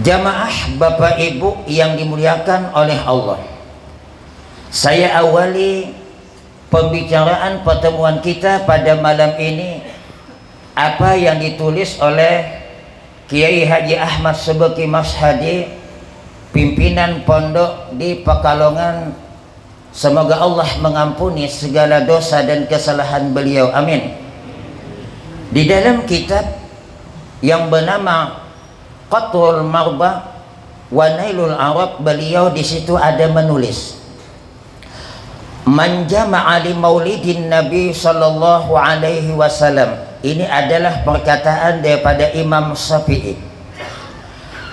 Jamaah Bapak Ibu yang dimuliakan oleh Allah, saya awali pembicaraan pertemuan kita pada malam ini apa yang ditulis oleh Kiai Haji Ahmad Subeki Mas Hadi, pimpinan pondok di Pekalongan. Semoga Allah mengampuni segala dosa dan kesalahan beliau, amin. Di dalam kitab yang bernama Qatrul Marba wa Nailul Arab, beliau di situ ada menulis, man jama'a li maulidin Nabi sallallahu alaihi wasallam. Ini adalah perkataan daripada Imam Syafi'i.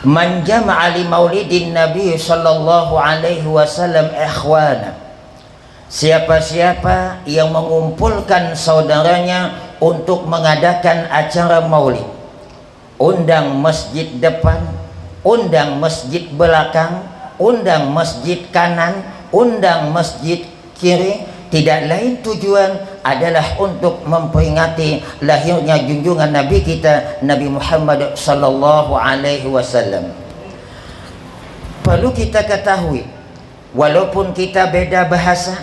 Man jama'a li maulidin Nabi sallallahu alaihi wasallam ikhwana, siapa-siapa yang mengumpulkan saudaranya untuk mengadakan acara maulid, undang masjid depan, undang masjid belakang, undang masjid kanan, undang masjid kiri, tidak lain tujuan adalah untuk memperingati lahirnya junjungan Nabi kita Nabi Muhammad sallallahu alaihi wasallam. Perlu kita ketahui, walaupun kita beda bahasa,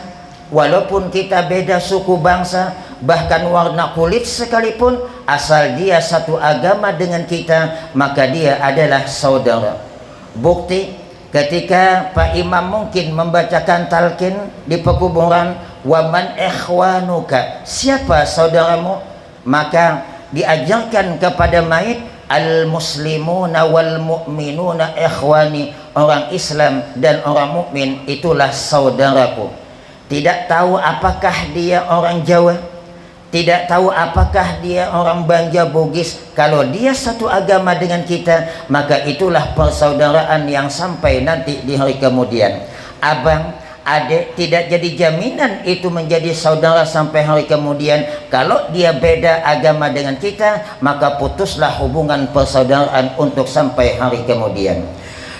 walaupun kita beda suku bangsa, bahkan warna kulit sekalipun, asal dia satu agama dengan kita, maka dia adalah saudara. Bukti ketika Pak Imam mungkin membacakan talqin di pekuburan, waman ikhwanuka, siapa saudaramu, maka diajarkan kepada mayit, al muslimuna wal mu'minuna ikhwani, orang Islam dan orang mukmin itulah saudaraku. Tidak tahu apakah dia orang Jawa, tidak tahu apakah dia orang Banja Bugis, kalau dia satu agama dengan kita, maka itulah persaudaraan yang sampai nanti di hari kemudian. Abang, adik, tidak jadi jaminan itu menjadi saudara sampai hari kemudian. Kalau dia beda agama dengan kita, maka putuslah hubungan persaudaraan untuk sampai hari kemudian.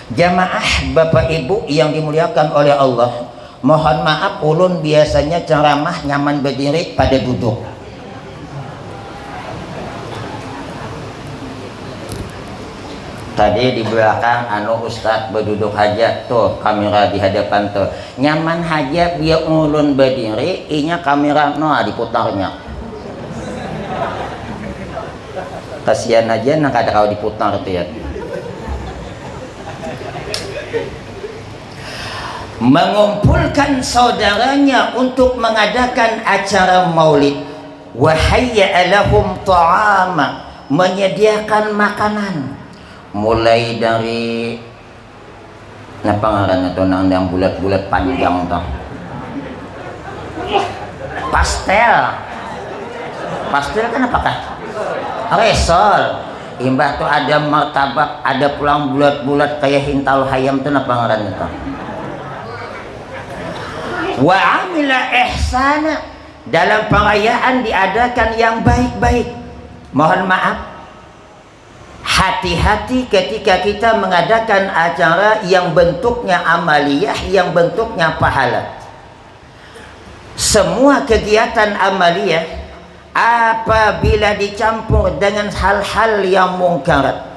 Jamaah Bapak Ibu yang dimuliakan oleh Allah, mohon maaf ulun biasanya ceramah nyaman berdiri pada duduk. Tadi di belakang Ustadz berduduk aja tuh, kamera di hadapan tuh nyaman aja, biar ulun berdiri, inya kamera diputarnya. Kasihan aja nak ada kalau diputar tuh ya. Mengumpulkan saudaranya untuk mengadakan acara maulid, wahayya lahum ta'ama, menyediakan makanan, mulai dari apa ngaranna tuh yang bulat-bulat panjang tuh, pastel kan apakah resol, imbah tuh ada martabak, ada pulang bulat-bulat kayak hintal hayam tuh apa ngaranna tuh. Wa amila ihsana, dalam perayaan diadakan yang baik-baik. Mohon maaf, hati-hati ketika kita mengadakan acara yang bentuknya amaliyah, yang bentuknya pahala. Semua kegiatan amaliyah apabila dicampur dengan hal-hal yang mungkarat,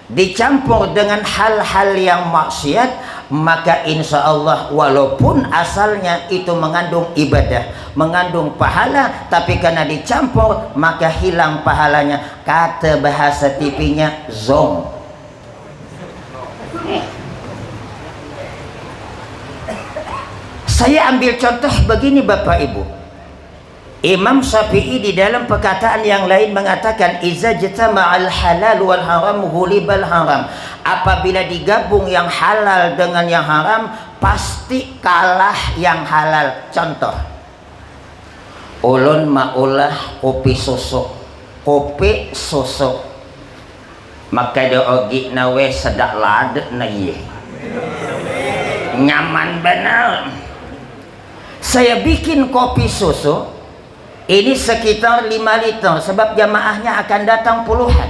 dicampur dengan hal-hal yang maksiat, maka insya Allah walaupun asalnya itu mengandung ibadah, mengandung pahala, tapi karena dicampur maka hilang pahalanya. Kata bahasa tipinya zong. Saya ambil contoh begini Bapak Ibu. Imam Syafi'i di dalam perkataan yang lain mengatakan, iza jatama'al halal wal haram ghulibal haram. Apabila digabung yang halal dengan yang haram, pasti kalah yang halal. Contoh, ulun maulah kopi susu, maka dogi nawe sedak lade na ye, nyaman benar. Saya bikin kopi susu ini sekitar 5 liter, sebab jamaahnya akan datang puluhan.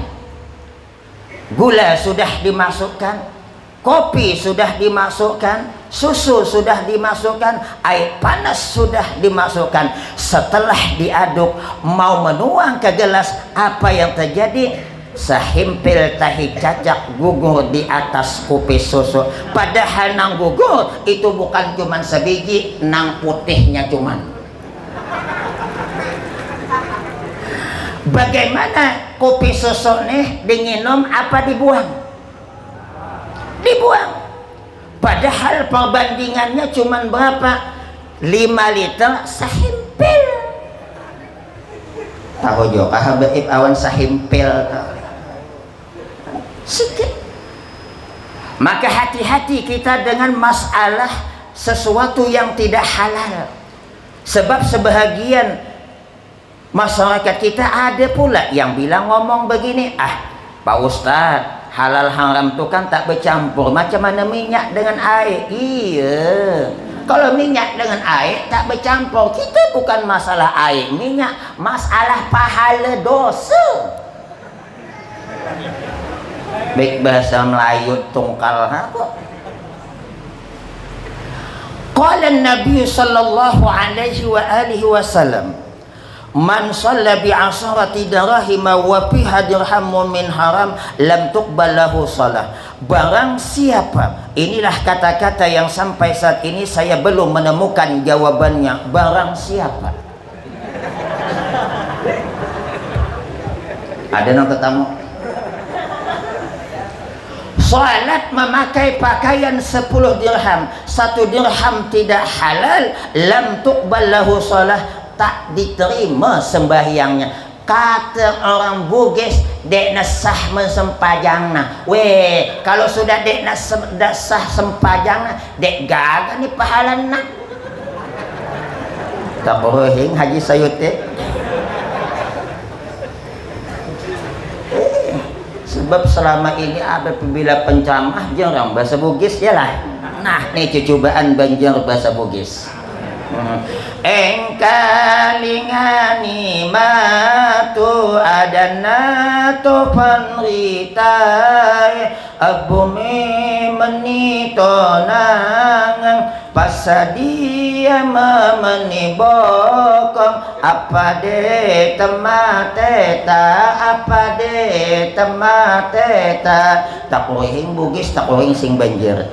Gula sudah dimasukkan, kopi sudah dimasukkan, susu sudah dimasukkan, air panas sudah dimasukkan. Setelah diaduk mau menuang ke gelas, apa yang terjadi? sahimpil tahi cacak gugur di atas kupis susu, padahal nang gugur itu bukan cuman sebiji, nang putihnya cuman. Bagaimana kopi susu nih dinginum apa dibuang? Dibuang. Padahal perbandingannya cuman berapa? 5 liter sahimpil. Tahu juga habaib awan sahimpil. Sedikit. Maka hati-hati kita dengan masalah sesuatu yang tidak halal. Sebab sebahagian masyarakat kita ada pula yang bilang ngomong begini, Pak Ustadz, halal haram itu kan tak bercampur, macam mana minyak dengan air? Iya, kalau minyak dengan air tak bercampur, kita bukan masalah air minyak, masalah pahala dosa. Baik bahasa Melayu tungkal apa? Qala Nabi sallallahu alaihi wa alihi wasallam, man shalla bi 'asharati dirahim wa fiha dirhamun min haram lam tuqbal lahu shalah. Barang siapa, inilah kata-kata yang sampai saat ini saya belum menemukan jawabannya. Barang siapa? Ada yang tetamu salat memakai pakaian 10 dirham, 1 dirham tidak halal, lam tuqbal lahu shalah, tak diterima sembahyangnya. Kata orang Bugis, dek nasah mensempajangna. Weh, kalau sudah dek nasah sempajangna, dek gagal ni pahalana. Tak bohong Haji Sayuti. Sebab selama ini apabila pencamah jarang bahasa Bugis yalah. Nah, ini cobaan Banjar bahasa Bugis. Engkalingani matu adana to panritai abumi menitonang pasadia memenibokong apa de temateta apa de temateta tak rohing Bugis tak rohing sing Banjar.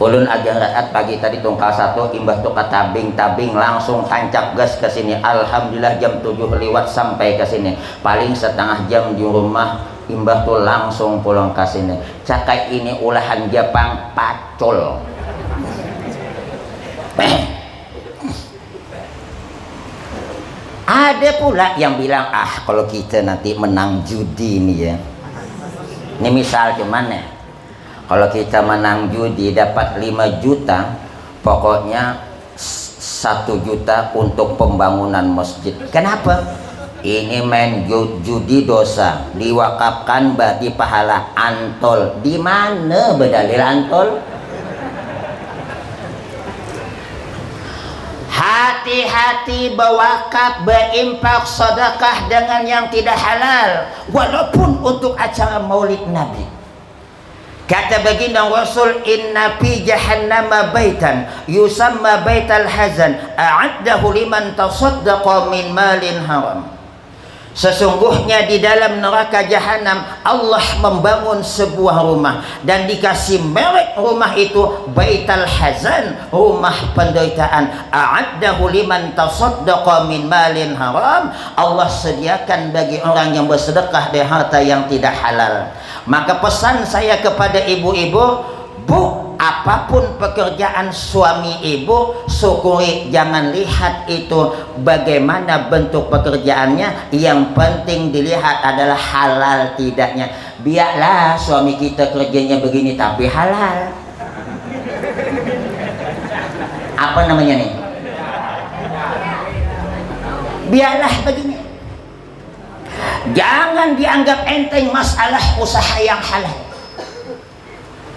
Ulun ajar raat pagi tadi tungkal 1 imbah tuh ke tabing langsung tancap gas ke sini. Alhamdulillah jam 7 lewat sampai ke sini. Paling setengah jam di rumah imbah tuh langsung pulang ke sini. Cakai ini olahan Jepang pacul. Ada pula yang bilang kalau kita nanti menang judi nih ya. Ini misal cuman ya. Kalau kita menang judi dapat 5 juta, pokoknya 1 juta untuk pembangunan masjid. Kenapa? Ini main judi dosa, diwakafkan berarti pahala antol. Di mana berdalil antol? Hati-hati berwakaf, berimpak, sedekah dengan yang tidak halal, walaupun untuk acara Maulid Nabi. Kata baginda Rasul, inna fi jahannama baitan yusamma baital hazan a'addahu liman tasaddaqa min malin haram. Sesungguhnya di dalam neraka jahanam Allah membangun sebuah rumah dan dikasih merek rumah itu baital hazan, rumah penderitaan. A'addahu liman tasaddaqa min malin haram. Allah sediakan bagi orang yang bersedekah dari harta yang tidak halal. Maka pesan saya kepada ibu-ibu, Bu, apapun pekerjaan suami ibu, syukuri, jangan lihat itu bagaimana bentuk pekerjaannya, yang penting dilihat adalah halal tidaknya. Biarlah suami kita kerjanya begini tapi halal. Apa namanya nih? Biarlah begini. Jangan dianggap enteng masalah usaha yang halal.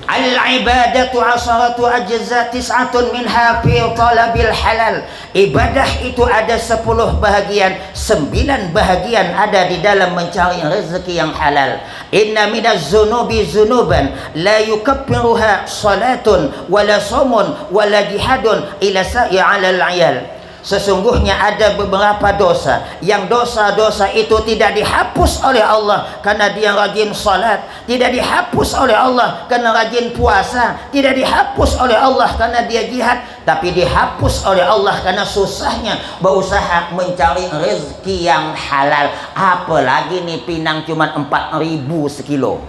Al-ibadatu 'asharatu ajza, 9 minha fi talabil halal. Ibadah itu ada 10 bahagian, 9 bahagian ada di dalam mencari rezeki yang halal. Inna minaz zunubi zunuban la yukaffiruha salatun wala shamun wala jihadun ila sa'i 'alal 'iyal. Sesungguhnya ada beberapa dosa yang dosa-dosa itu tidak dihapus oleh Allah karena dia rajin salat, tidak dihapus oleh Allah karena rajin puasa, tidak dihapus oleh Allah karena dia jihad, tapi dihapus oleh Allah karena susahnya berusaha mencari rezeki yang halal. Apalagi nih Pinang cuma 4.000 sekilo.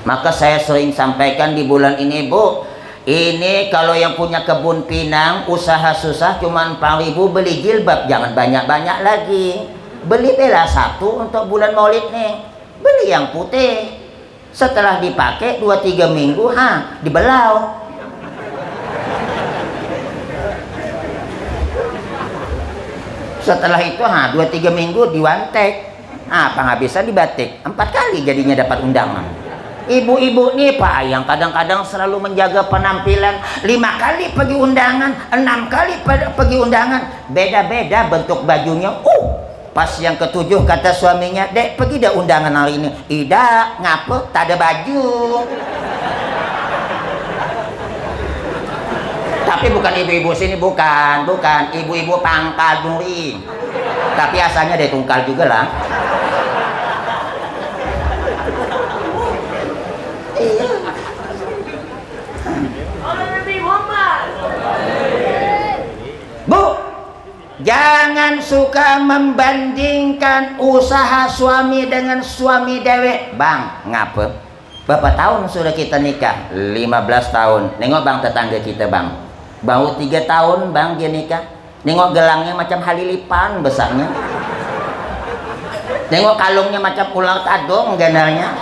Maka saya sering sampaikan di bulan ini, Bu, ini kalau yang punya kebun pinang usaha susah cuma 4.000 beli jilbab, jangan banyak-banyak lagi. Beli bela satu untuk bulan Maulid nih, beli yang putih. Setelah dipakai 2-3 minggu dibelau. Setelah itu 2-3 minggu diwantek, penghabisan dibatik 4 kali jadinya dapat undangan. Ibu-ibu nih Pak yang kadang-kadang selalu menjaga penampilan, 5 kali pergi undangan, 6 kali pergi undangan, beda-beda bentuk bajunya. Pas yang ke-7 kata suaminya, "Dek, pergi dah undangan hari ini." "Ida, ngapa? Tak ada baju." Tapi bukan ibu-ibu sini, bukan ibu-ibu Pangkal Duri, tapi asalnya dari Tungkal juga lah. Bu, jangan suka membandingkan usaha suami dengan suami dewek. Bang, ngapa? Berapa tahun sudah kita nikah? 15 tahun. Nengok bang tetangga kita bang, baru 3 tahun bang dia nikah. Nengok gelangnya macam halilipan besarnya. Nengok kalungnya macam ular tadong ganalnya.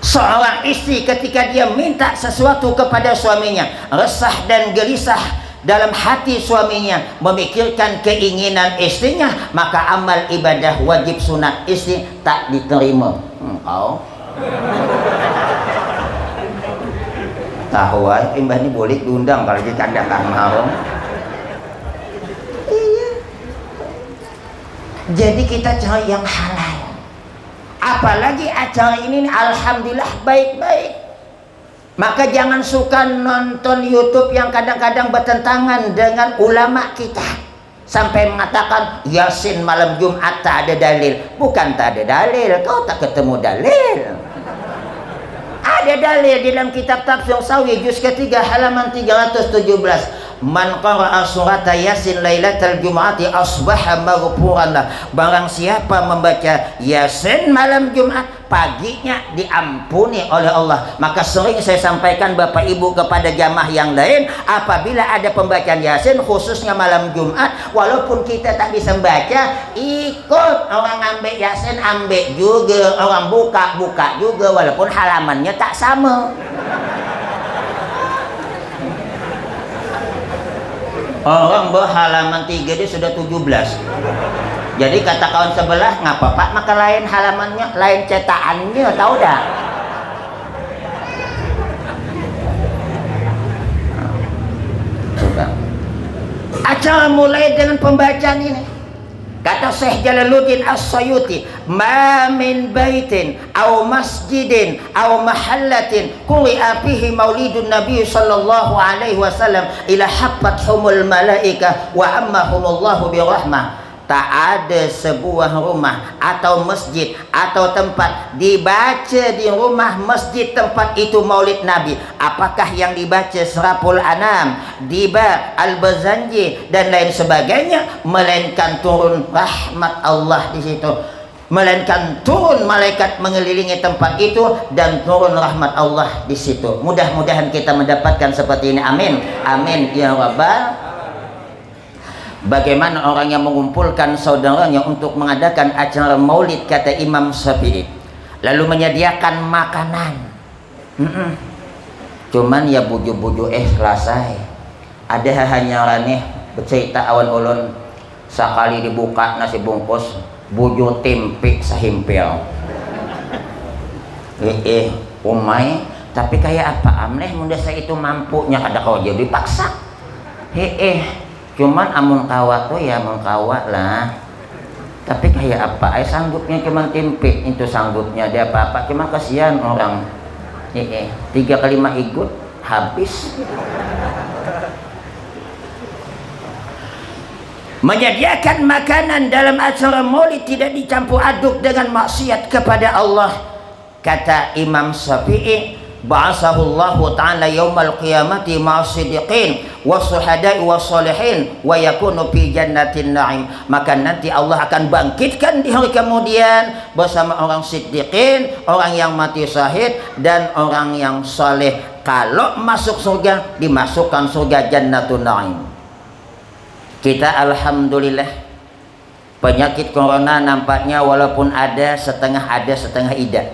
Seorang istri ketika dia minta sesuatu kepada suaminya, resah dan gelisah dalam hati suaminya, memikirkan keinginan istrinya, maka amal ibadah wajib sunat istri tak diterima. Tahu imbah ini boleh diundang kalau dicandakan marong. Iya. Jadi kita cari yang halal. Apalagi acara ini alhamdulillah baik-baik. Maka jangan suka nonton YouTube yang kadang-kadang bertentangan dengan ulama kita, sampai mengatakan Yasin malam Jumat tak ada dalil. Bukan tak ada dalil, kau tak ketemu dalil. Ada dalil di dalam kitab Tafsir Sawi juz ketiga halaman 317. Man qara'a surata Yasin lailatal Jum'ati asbaha maghfuran lah. Barang siapa membaca Yasin malam Jumat, paginya diampuni oleh Allah. Maka sering saya sampaikan Bapak Ibu kepada jamaah yang lain, apabila ada pembacaan Yasin khususnya malam Jumat, walaupun kita tak bisa membaca, ikut orang ambil Yasin, ambil juga, orang buka juga, walaupun halamannya tak sama. Orang berhalaman 3 dia sudah 17. Jadi kata kawan sebelah, ngapa Pak maka lain halamannya, lain cetakannya, tahu dah. Coba. Acara mulai dengan pembacaan ini. Kata Syekh Jalaluddin As-Sayuti, "Ma min baitin aw masjidin aw mahallatin quri'a fihi maulidun Nabi sallallahu alaihi wasallam ila haffathumul malaika wa ammahumullahu birahmah." Tak ada sebuah rumah atau masjid atau tempat dibaca di rumah masjid tempat itu maulid Nabi, apakah yang dibaca Serapul Anam, Diba, Al-Bazanji dan lain sebagainya, melainkan turun rahmat Allah di situ, melainkan turun malaikat mengelilingi tempat itu dan turun rahmat Allah di situ. Mudah-mudahan kita mendapatkan seperti ini, amin amin ya rabbal. Bagaimana orang yang mengumpulkan saudaranya untuk mengadakan acara maulid, kata Imam Syafi'i, lalu menyediakan makanan, cuman ya buju-buju selesai. Ada hanya raneh bercerita awan ulun sekali dibuka nasi bungkus buju tempe sahimpil. Umay, tapi kayak apa amneh muda saya itu mampunya kada kau jadi paksa. Cuman amun kawa tuh ya mengkawa lah, tapi kayak apa sanggupnya cuman tempe itu sanggupnya dia apa cuman kasihan orang 3 kali mah ikut habis. Menyediakan makanan dalam acara maulid tidak dicampur aduk dengan maksiat kepada Allah. Kata Imam Syafi'i, ba'asahullahu ta'ala yaumal qiyamati ma'as-siddiqin was-suhada'i was-sholihin wa yakunu fi jannatin na'im. Maka nanti Allah akan bangkitkan di hari kemudian bersama orang siddiqin, orang yang mati syahid, dan orang yang saleh. Kalau masuk surga, dimasukkan surga jannatun na'im. Kita alhamdulillah, penyakit corona nampaknya walaupun ada setengah ida.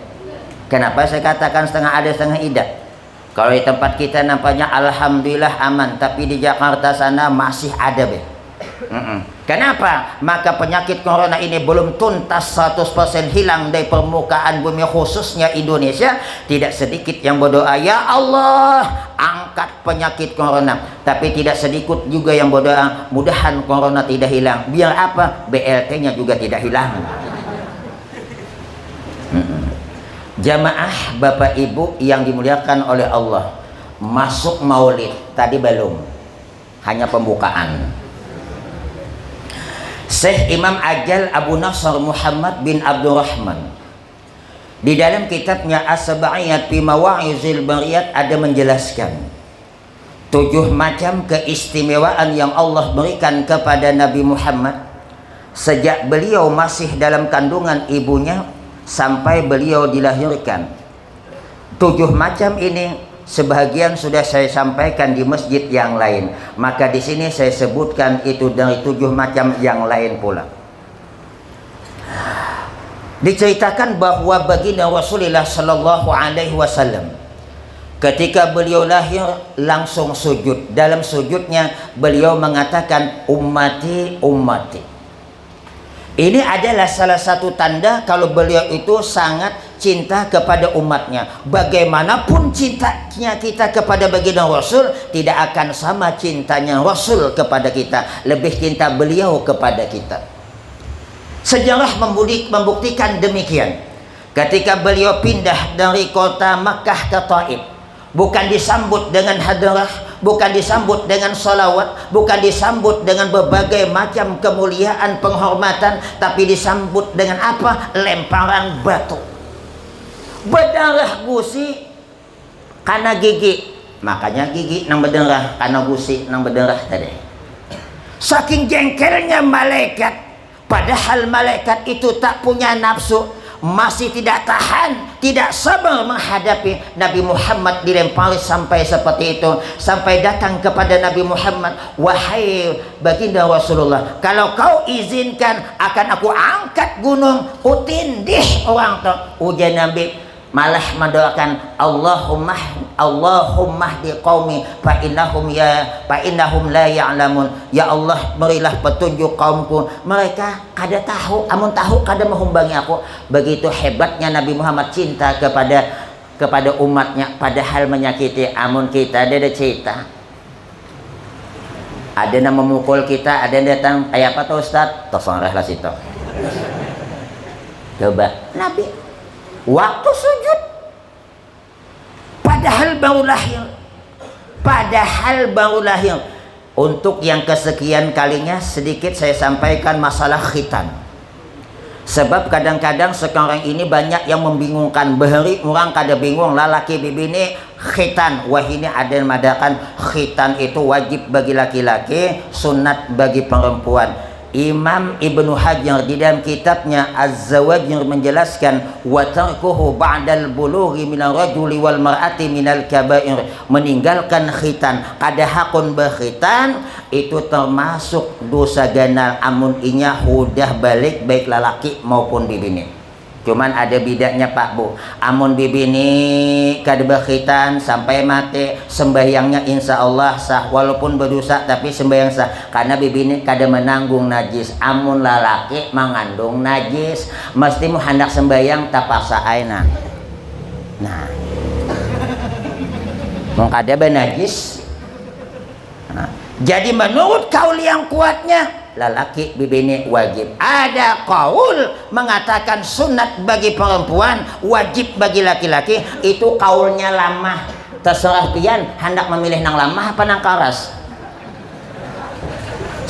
Kenapa saya katakan setengah ada setengah ida? Kalau di tempat kita nampaknya alhamdulillah aman, tapi di Jakarta sana masih ada be. Kenapa? Maka penyakit corona ini belum tuntas 100% hilang dari permukaan bumi, khususnya Indonesia. Tidak sedikit yang berdoa, ya Allah angkat penyakit corona. Tapi tidak sedikit juga yang berdoa, mudahan corona tidak hilang. Biar apa? BLT-nya juga tidak hilang. Jamaah Bapak Ibu yang dimuliakan oleh Allah, masuk maulid tadi belum, hanya pembukaan. Syekh Imam Ajal Abu Nasr Muhammad bin Abdurrahman di dalam kitabnya As-Sab'iyat fi Mawa'izil Bariyat ada menjelaskan 7 macam keistimewaan yang Allah berikan kepada Nabi Muhammad sejak beliau masih dalam kandungan ibunya sampai beliau dilahirkan. 7 macam ini sebahagian sudah saya sampaikan di masjid yang lain, maka di sini saya sebutkan itu dari 7 macam yang lain pula. Diceritakan bahwa baginda Rasulullah Sallallahu Alaihi Wasallam ketika beliau lahir langsung sujud. Dalam sujudnya beliau mengatakan ummati ummati. Ini adalah salah satu tanda kalau beliau itu sangat cinta kepada umatnya. Bagaimanapun cintanya kita kepada baginda Rasul, tidak akan sama cintanya Rasul kepada kita. Lebih cinta beliau kepada kita. Sejarah membuktikan demikian. Ketika beliau pindah dari kota Makkah ke Taif, bukan disambut dengan hadrah, bukan disambut dengan salawat, bukan disambut dengan berbagai macam kemuliaan penghormatan, tapi disambut dengan apa? Lemparan batu. Berdarah gusi karena gigi, makanya gigi nang berdarah karena gusi nang berdarah tadi. Saking jengkelnya malaikat, padahal malaikat itu tak punya nafsu, masih tidak tahan, tidak sabar menghadapi Nabi Muhammad dilempari sampai seperti itu. Sampai datang kepada Nabi Muhammad, wahai baginda Rasulullah, kalau kau izinkan akan aku angkat gunung, ku tindih orang tu. Ujian Nabi malah mendoakan, Allahumma hdi qaumi fa innahum la ya'lamun. Ya Allah, berilah petunjuk kaumku, mereka kada tahu, amun tahu kada menghumbangi aku. Begitu hebatnya Nabi Muhammad cinta kepada umatnya, padahal menyakiti. Amun kita ada cerita, ada yang memukul kita, ada yang datang, kayak apa tuh Ustaz? Tosonglah situ. Coba Nabi waktu sujud, padahal baru lahir. Untuk yang kesekian kalinya sedikit saya sampaikan masalah khitan. Sebab kadang-kadang sekarang ini banyak yang membingungkan. Beheri orang kada bingung lalaki bibini khitan. Wah, ini ada yang mengatakan khitan itu wajib bagi laki-laki, sunat bagi perempuan. Imam Ibnu Hajar di dalam kitabnya Az-Zawajir menjelaskan, wa tarkuhu ba'dal bulughi minal rajuli wal mar'ati minal kabair. Meninggalkan khitan, kada hakun berkhitan, itu termasuk dosa ganal amun inya hudah balik baik lelaki maupun bibini. Cuman ada bidaknya Pak Bu, amun bibini kada berkhitan sampai mati, sembahyangnya insya Allah sah, walaupun berdosa tapi sembahyang sah, karena bibini kada menanggung najis. Amun lalaki mengandung najis, mesti mu hendak sembahyang tapaksa aina. Nah, mau kada benajis. Nah, jadi menurut kaul yang kuatnya lelaki bibini wajib. Ada kaul mengatakan sunat bagi perempuan, wajib bagi laki-laki. Itu kaulnya lamah. Terserah pian hendak memilih nang lamah apa nang karas.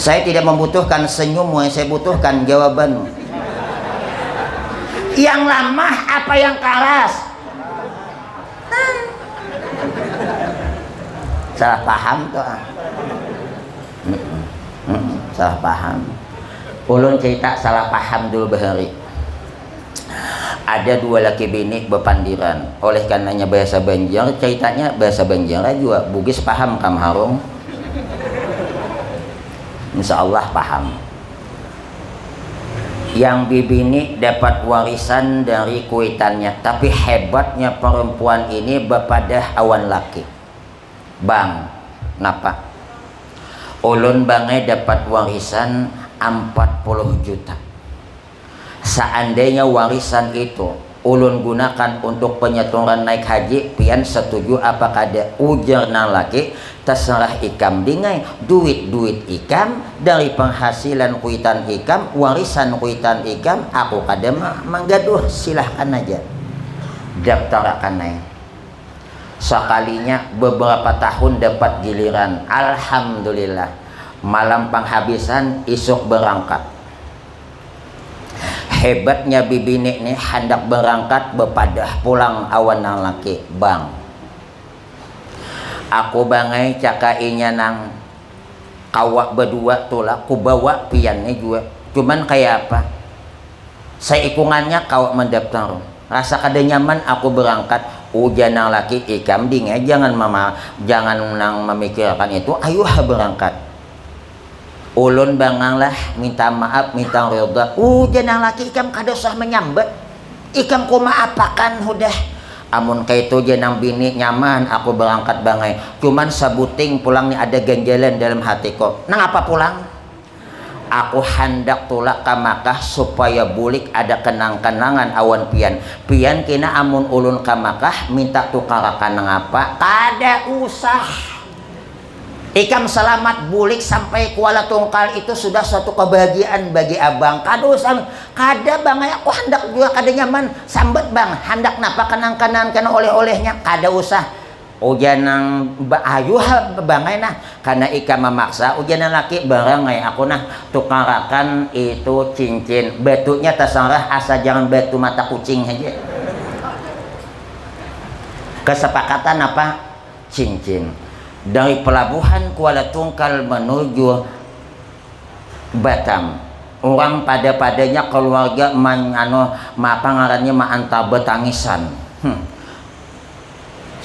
Saya tidak membutuhkan senyummu, yang saya butuhkan jawabanmu. Yang lemah apa yang keras? Salah paham tuh. Salah paham. Ulun cerita salah paham dulu bahari. Ada dua laki bini bepandiran. Oleh karenanya bahasa Banjar, ceritanya bahasa Banjar juga Bugis paham kam harung. Insya Allah paham. Yang bibini dapat warisan dari kuitannya, tapi hebatnya perempuan ini bepadah awan laki. Bang, napa? Ulun bangai dapat warisan 40 juta. Seandainya warisan itu ulun gunakan untuk penyetoran naik haji, pian setuju apa kada? Ujar nang laki, terserah ikam dingai, duit ikam dari penghasilan kuitan ikam, warisan kuitan ikam, aku kada menggaduh, silahkan aja. Daftarkan naik. Sekalinya beberapa tahun dapat giliran, alhamdulillah. Malam penghabisan, isuk berangkat. Hebatnya bibini nih hendak berangkat bepadah pulang awan nang laki. Bang, aku bangai cakainya nang kawak berdua tulah, ku bawa piannya juga. Cuman kayak apa? Saya ikungannya kawak mendaftar. Rasa kada nyaman aku berangkat. Ujian nang laki ikam dingai, jangan nang memikirkan itu. Ayo berangkat. Ulun banganglah minta maaf, minta ridha. Jangan laki ikam kada usah menyambat. Ikam ku maapakan udah. Amun kaitu jenang bini nyaman aku berangkat bangai. Cuman sabuting pulang ni ada ganjalan dalam hatiku. Nang apa pulang? Aku hendak tulak ke Makkah supaya bulik ada kenang-kenangan awan pian. Pian kina amun ulun ke Makkah minta tukarakan nang apa? Kada usah. Ikam selamat bulik sampai Kuala Tungkal itu sudah suatu kebahagiaan bagi abang. Kada bang, aku hendak juga kada nyaman sambat bang, hendak napa kenang-kenang kena oleh-olehnya, kada usah. Ujian nang ayu bangai nah, karena ikam memaksa. Ujian laki barangai aku nah tukarakan itu cincin, batunya terserah asal jangan batu mata kucing aja. Kesepakatan apa? Cincin. Dari pelabuhan Kuala Tungkal menuju Batam, orang pada-padanya keluarga ngarannya anta betangisan.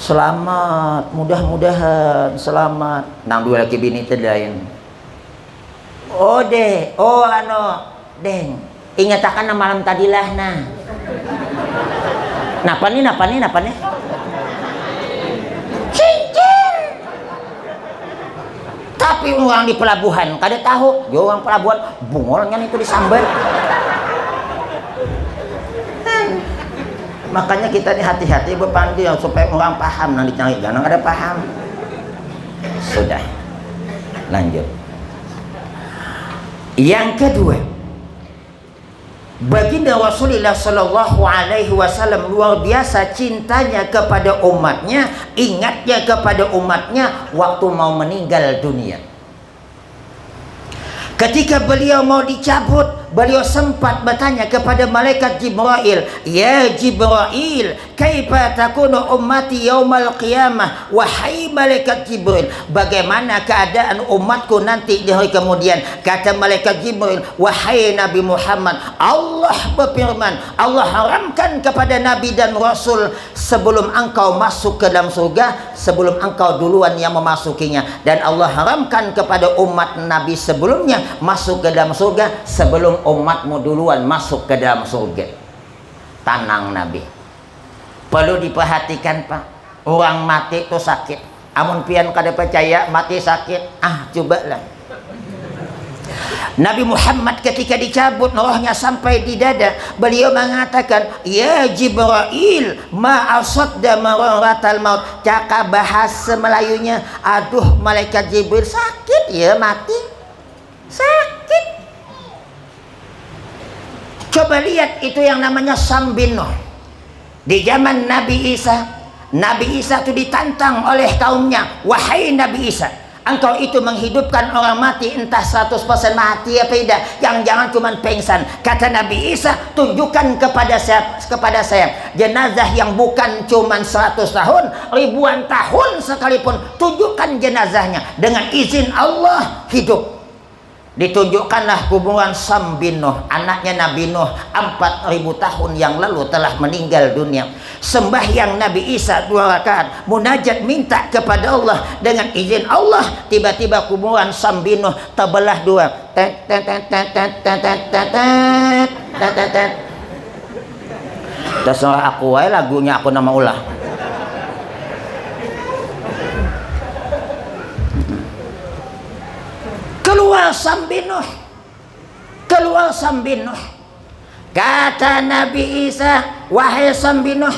Selamat, mudah-mudahan selamat. Nang dua laki bini tedain. Oh deh, deng. Ingatakan malam tadilah nah. Napa nih? Tapi orang di pelabuhan kada tahu, yo orang pelabuhan bungolnya itu disambar. Makanya kita ini hati-hati berpandil supaya orang paham, nanti cari jangan ada paham. Sudah, lanjut. Yang kedua, baginda Rasulullah Shallallahu Alaihi Wasallam luar biasa cintanya kepada umatnya, ingatnya kepada umatnya waktu mau meninggal dunia. Ketika beliau mau dicabut, beliau sempat bertanya kepada malaikat Jibril, "Ya Jibril, kaifa takunu ummati yaumal qiyamah?" Wahai malaikat Jibril, bagaimana keadaan umatku nanti di hari kemudian? Kata malaikat Jibril, "Wahai Nabi Muhammad, Allah berfirman, Allah haramkan kepada Nabi dan Rasul sebelum engkau masuk ke dalam surga, sebelum engkau duluan yang memasukinya. Dan Allah haramkan kepada umat Nabi sebelumnya masuk ke dalam surga sebelum umatmu duluan masuk ke dalam surga." Tanang Nabi. Perlu diperhatikan Pak, orang mati itu sakit. Amun pian kada percaya mati sakit, cobalah. Nabi Muhammad ketika dicabut rohnya sampai di dada, beliau mengatakan, "Ya Jibril, ma asadda mararatal maut." Cakap bahasa Melayunya, aduh malaikat Jibril sakit ya mati. Sakit. Coba lihat itu yang namanya Sambino. Di zaman Nabi Isa itu ditantang oleh kaumnya, "Wahai Nabi Isa, engkau itu menghidupkan orang mati, entah 100% mati apa tidak, yang jangan cuma pingsan. Kata Nabi Isa, tunjukkan kepada saya jenazah yang bukan cuma 100 tahun, ribuan tahun sekalipun, tunjukkan jenazahnya, dengan izin Allah hidup. Ditunjukkanlah kuburan Sam bin Nuh, anaknya Nabi Nuh, 4000 tahun yang lalu telah meninggal dunia. Sembahyang Nabi Isa 2 rakaat, munajat minta kepada Allah, dengan izin Allah tiba-tiba kuburan Sam bin Nuh terbelah 2. Terserah aku wae lagunya, aku nama ulah. Keluar Sam bin Nuh, keluar Sam bin Nuh. Kata Nabi Isa, wahai Sam bin Nuh,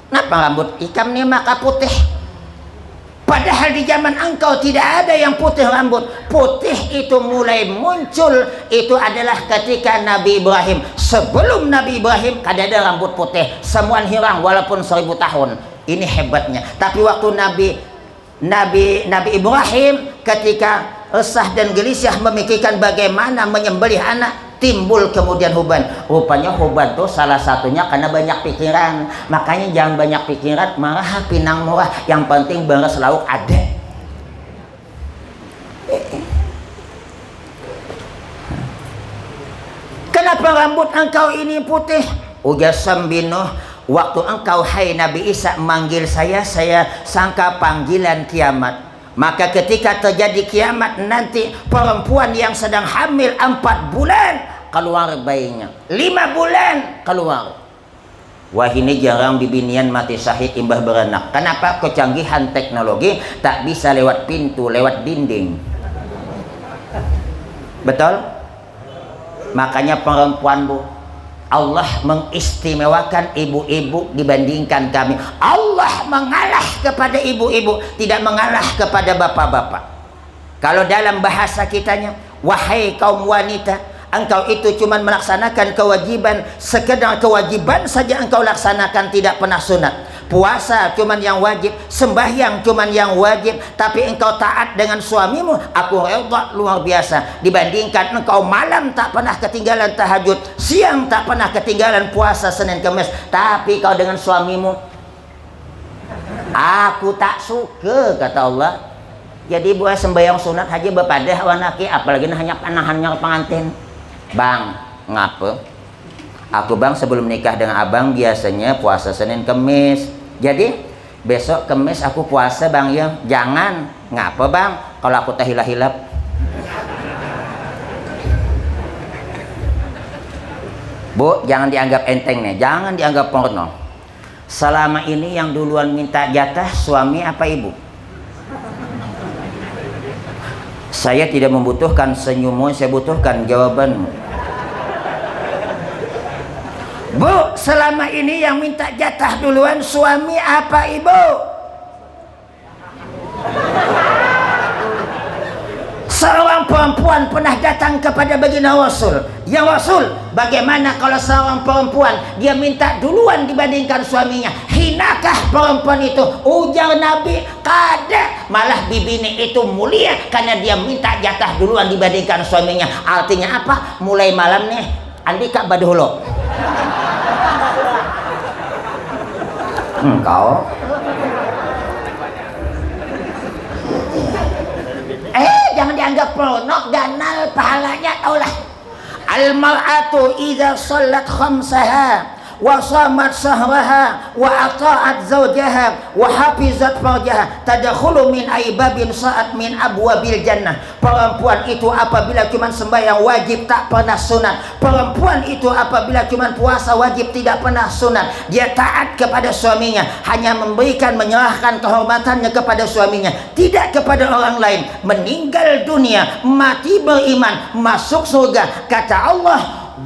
kenapa rambut ikam ini maka putih? Padahal di zaman engkau tidak ada yang putih rambut. Putih itu mulai muncul, itu adalah ketika Nabi Ibrahim. Sebelum Nabi Ibrahim kada ada rambut putih, semua hilang walaupun 1000 tahun. Ini hebatnya. Tapi waktu Nabi Ibrahim ketika resah dan gelisah memikirkan bagaimana menyembelih anak, timbul kemudian Huban. Rupanya Huban tuh salah satunya karena banyak pikiran. Makanya jangan banyak pikiran, marah pinang murah, yang penting beres lauk ada. Kenapa rambut engkau ini putih? Ujar Sam bin Nuh, waktu engkau hai Nabi Isa manggil saya sangka panggilan kiamat. Maka ketika terjadi kiamat nanti, perempuan yang sedang hamil 4 bulan keluar bayinya, 5 bulan keluar. Wah, ini jarang bibinian mati syahid imbah beranak. Kenapa? Kecanggihan teknologi, tak bisa lewat pintu, lewat dinding. Betul? Makanya perempuan, Bu, Allah mengistimewakan ibu-ibu dibandingkan kami. Allah mengalah kepada ibu-ibu, tidak mengalah kepada bapak-bapak. Kalau dalam bahasa kitanya, wahai kaum wanita, engkau itu cuma melaksanakan kewajiban, sekedar kewajiban saja engkau laksanakan, tidak pernah sunat. Puasa cuman yang wajib, sembahyang cuman yang wajib, tapi engkau taat dengan suamimu, aku redha luar biasa. Dibandingkan engkau malam tak pernah ketinggalan tahajud, siang tak pernah ketinggalan puasa Senin Kamis, tapi kau dengan suamimu, aku tak suka, kata Allah. Jadi buat sembahyang sunat haji bepadah wanaki, apalagi hanya panahannya pengantin. Bang, ngapa? Aku bang sebelum nikah dengan abang biasanya puasa Senin Kamis. Jadi besok Kamis aku puasa bang ya. Jangan. Ngapa bang? Kalau aku tak hilap-hilap. Bu, jangan dianggap enteng nih, jangan dianggap porno. Selama ini yang duluan minta jatah suami apa ibu? Saya tidak membutuhkan senyummu, saya butuhkan jawabanmu. Bu, selama ini yang minta jatah duluan suami apa ibu? Seorang perempuan pernah datang kepada baginda Rasul. Ya Rasul, bagaimana kalau seorang perempuan dia minta duluan dibandingkan suaminya? Hinakah perempuan itu? Ujar Nabi, kada. Malah bibini itu mulia karena dia minta jatah duluan dibandingkan suaminya. Artinya apa? Mulai malam nih, Andika badulo. Engkau jangan dianggap porno, ganal pahalanya, taulah. Al-mar'atu idza shallat khamsaha wa shamat sahraha wa ata'at zawjaha wa hafizat farjaha tadkhulu min aibabin sa'at min abwabil jannah. Perempuan itu apabila cuma sembahyang wajib tak pernah sunat, perempuan itu apabila cuma puasa wajib tidak pernah sunat, dia taat kepada suaminya, hanya memberikan menyerahkan kehormatannya kepada suaminya, tidak kepada orang lain, meninggal dunia mati beriman masuk surga. Kata Allah,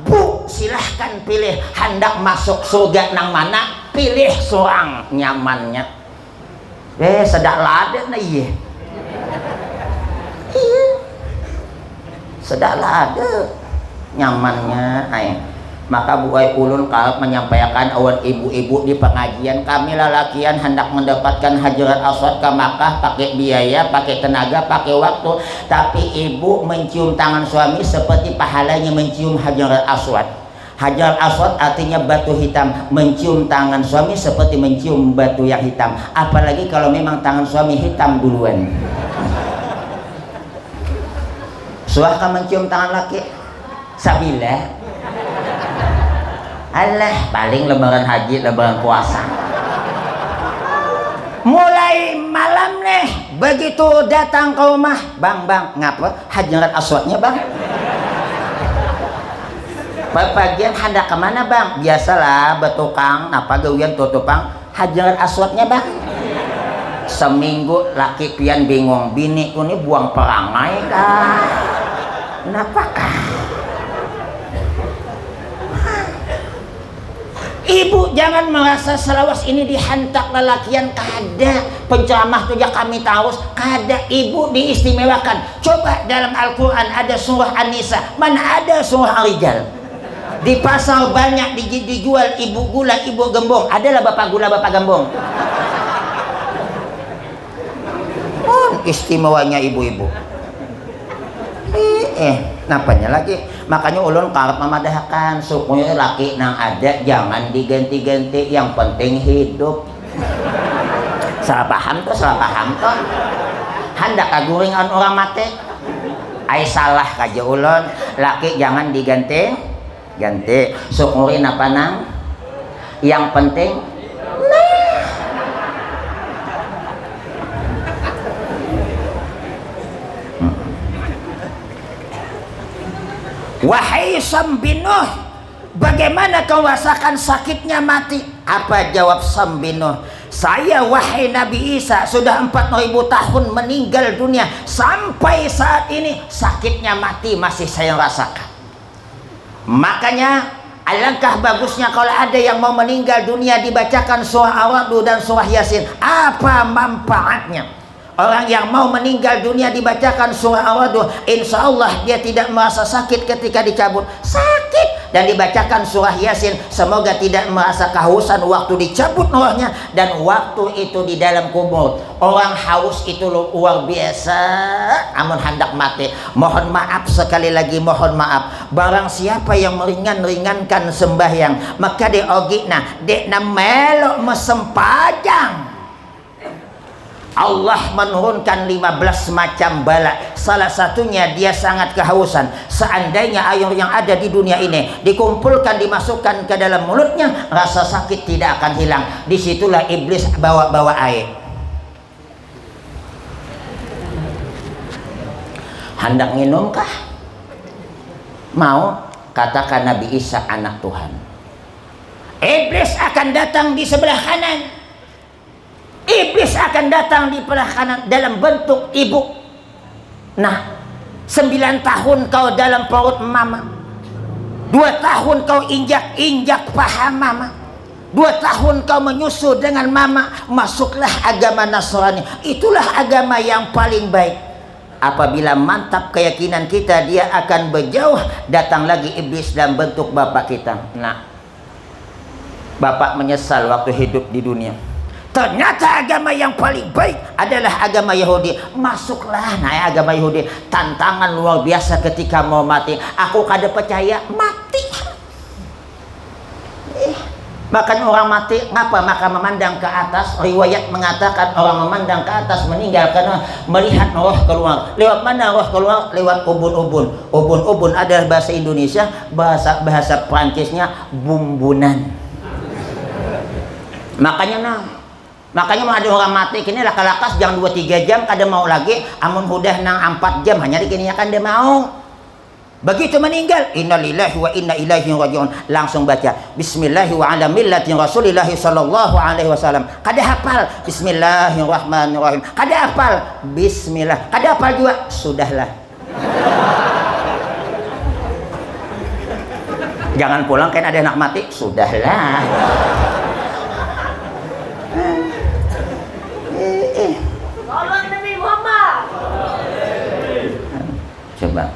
Bu, silahkan pilih hendak masuk surga nang mana, pilih seorang nyamannya. Sedak ladet na iya. Sedak ladet nyamannya. Maka buai ulun kalau menyampaikan awan ibu-ibu di pengajian, kami lalakian hendak mendapatkan Hajar Aswad ke Makkah pakai biaya, pakai tenaga, pakai waktu, tapi ibu mencium tangan suami seperti pahalanya mencium Hajar Aswad. Hajar Aswad artinya batu hitam, mencium tangan suami seperti mencium batu yang hitam, apalagi kalau memang tangan suami hitam duluan. Suaka mencium tangan laki sabila. Alah, paling lebaran haji, lebaran puasa. Mulai malam nih, begitu datang ke rumah, bang, ngapa Hajar Aswadnya bang? Bagian hendak kemana bang? Biasalah betukang, napa gawian tutupang Hajar Aswadnya bang. Seminggu laki pian bingung, bini ku nih buang perangai kah? Kenapa kah? Ibu jangan merasa selawas ini dihantak lelakian, kada penceramah tu ya kami tahu, kada ibu diistimewakan. Coba dalam Al-Quran ada surah An-Nisa, mana ada surah Ar-Rijal. Di pasar banyak dijual ibu gula, ibu gembong, adalah bapak gula, bapak gembong. Istimewanya ibu-ibu. Napanya lagi, makanya ulun karep memadahkan supaya laki nang ada jangan diganti-ganti, yang penting hidup. Salah paham tuh hendak kaguringan orang mati ai salah kaja ulun, laki jangan diganti syukurin apa nang yang penting Wahai Sam bin Nuh, bagaimana kau rasakan sakitnya mati? Apa jawab Sam bin Nuh? Saya wahai Nabi Isa sudah 4000 tahun meninggal dunia, sampai saat ini sakitnya mati masih saya rasakan. Makanya alangkah bagusnya kalau ada yang mau meninggal dunia dibacakan surah Ar-Ra'd dan surah Yasin. Apa manfaatnya? Orang yang mau meninggal dunia dibacakan surah Ar-Ra'd, insya Allah dia tidak merasa sakit ketika dicabut sakit, dan dibacakan surah Yasin, semoga tidak merasa kehausan waktu dicabut rohnya dan waktu itu di dalam kubur. Orang haus itu luar biasa, amun hendak mati. Mohon maaf, sekali lagi mohon maaf, barang siapa yang meringankan sembahyang maka dia ogina dek na melok mesempajang. Allah menurunkan 15 macam bala. Salah satunya dia sangat kehausan. Seandainya air yang ada di dunia ini dikumpulkan dimasukkan ke dalam mulutnya, rasa sakit tidak akan hilang. Disitulah iblis bawa air. Hendak minumkah? Mau? Katakan Nabi Isa anak Tuhan. Iblis akan datang di sebelah kanan. Iblis akan datang di sebelah kanan dalam bentuk ibu. Nah, 9 tahun kau dalam perut mama, 2 tahun kau injak paha mama, 2 tahun kau menyusu dengan mama, masuklah agama Nasrani. Itulah agama yang paling baik. Apabila mantap keyakinan kita, dia akan berjauh. Datang lagi iblis dalam bentuk bapak kita. Nah, bapak menyesal waktu hidup di dunia. Ternyata agama yang paling baik adalah agama Yahudi. Masuklah naik agama Yahudi. Tantangan luar biasa ketika mau mati. Aku kada percaya, mati. Makanya orang mati ngapa? Maka memandang ke atas. Riwayat mengatakan orang memandang ke atas meninggal karena melihat roh keluar. Lewat mana roh keluar? Lewat ubun-ubun. Ubun-ubun adalah bahasa Indonesia, bahasa Prancisnya bumbunan. Makanya mau ada orang mati kini lakas jangan 2-3 jam kada mau lagi, amun hudah nang 4 jam hanya dikini akan dia mau. Begitu meninggal, innalillahi wa inna ilaihi rajiun, langsung baca bismillahi wa ala millati rasulillah sallallahu alaihi wasallam. Kada hafal bismillahirrahmanirrahim, kada hafal bismillah, kada hafal juga, sudahlah. Jangan pulang kan ada anak mati, sudahlah. Coba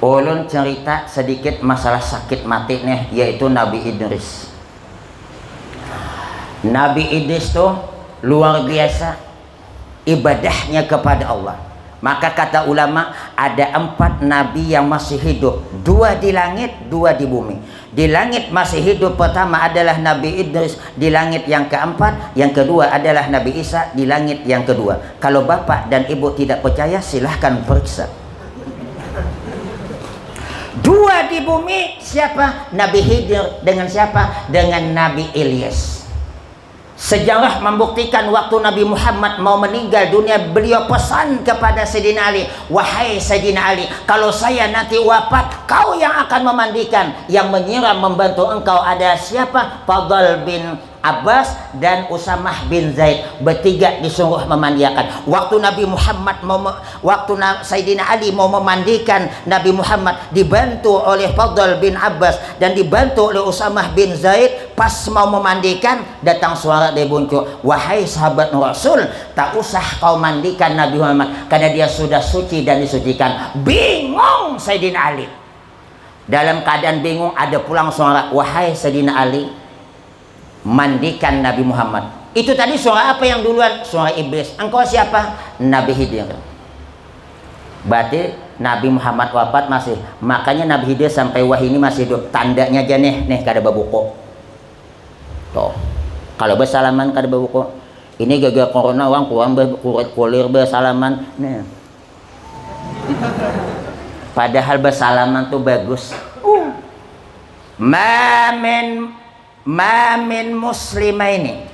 Ulun cerita sedikit masalah sakit mati nih, yaitu Nabi Idris. Nabi Idris tuh luar biasa ibadahnya kepada Allah. Maka kata ulama, ada 4 nabi yang masih hidup, 2 di langit, 2 di bumi. Di langit masih hidup pertama adalah Nabi Idris, di langit yang keempat, yang kedua adalah Nabi Isa, di langit yang kedua. Kalau bapak dan ibu tidak percaya, silahkan periksa. 2 di bumi, siapa? Nabi Khidir dengan siapa? Dengan Nabi Ilyas. Sejarah membuktikan waktu Nabi Muhammad mau meninggal dunia, beliau pesan kepada Sayyidina Ali, wahai Sayyidina Ali, kalau saya nanti wafat, kau yang akan memandikan. Yang menyiram membantu engkau ada siapa? Fadl bin Abbas dan Usamah bin Zaid, bertiga disuruh memandikan. Waktu Nabi Muhammad Sayyidina Ali mau memandikan Nabi Muhammad, dibantu oleh Fadl bin Abbas dan dibantu oleh Usamah bin Zaid. Pas mau memandikan, datang suara dari buncuk, wahai sahabat Rasul, tak usah kau mandikan Nabi Muhammad karena dia sudah suci dan disucikan. Bingung Sayyidina Ali. Dalam keadaan bingung, ada pulang suara, wahai Sayyidina Ali, mandikan Nabi Muhammad. Itu tadi suara apa yang duluan? Suara iblis. Engkau siapa? Nabi Khidir. Berarti Nabi Muhammad wafat masih. Makanya Nabi Khidir sampai wahyu ini masih hidup. Tandanya aja nih kada babuko. Tuh. Kalau bersalaman kada babuko. Ini gagal corona orang kurang kulir bersalaman. Nih. Padahal bersalaman tuh bagus. Ma min muslimaini